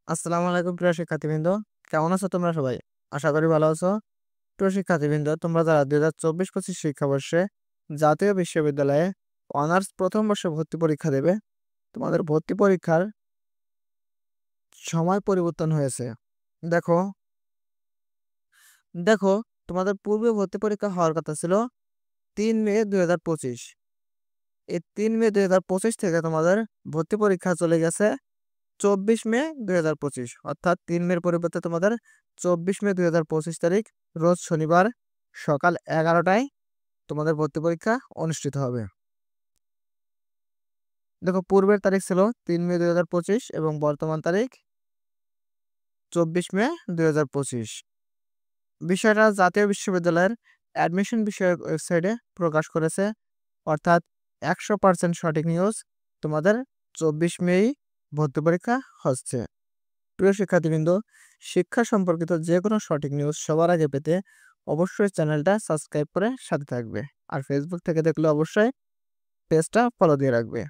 আসসালামু আলাইকুম প্রিয় শিক্ষার্থীবৃন্দ। কেমন আছো তোমরা সবাই? আশা করি ভালো আছো। প্রিয় শিক্ষার্থীবৃন্দ, তোমরা যারা 2024-25 শিক্ষাবর্ষে জাতীয় বিশ্ববিদ্যালয়ে অনার্স প্রথম বর্ষে ভর্তি পরীক্ষা দেবে, তোমাদের ভর্তি পরীক্ষার সময় পরিবর্তন হয়েছে। দেখো দেখো তোমাদের পূর্বে ভর্তি পরীক্ষা হওয়ার কথা ছিল 3 মে 2025। এই 3 মে 2025 থেকে তোমাদের ভর্তি পরীক্ষা চলে গেছে 24 মে 2025, অর্থাৎ 3 মের পরিবর্তে তোমাদের 24 মে 2025 তারিখ রোজ শনিবার সকাল 11টায় তোমাদের ভর্তি পরীক্ষা অনুষ্ঠিত হবে। দেখো, পূর্বের তারিখ ছিল 3 মে 2025 এবং বর্তমান তারিখ 24 মে 2025। বিষয়টা জাতীয় বিশ্ববিদ্যালয়ের অ্যাডমিশন বিষয়ক ওয়েবসাইটে প্রকাশ করেছে, অর্থাৎ 100% সঠিক নিউজ। তোমাদের 24 মেই ভর্তি পরীক্ষা হচ্ছে। প্রিয় শিক্ষার্থীবৃন্দ, শিক্ষা সম্পর্কিত যে কোনো সঠিক নিউজ সবার আগে পেতে অবশ্যই চ্যানেলটা সাবস্ক্রাইব করে সাথে থাকবে, আর ফেসবুক থেকে দেখলে অবশ্যই পেজটা ফলো দিয়ে রাখবে।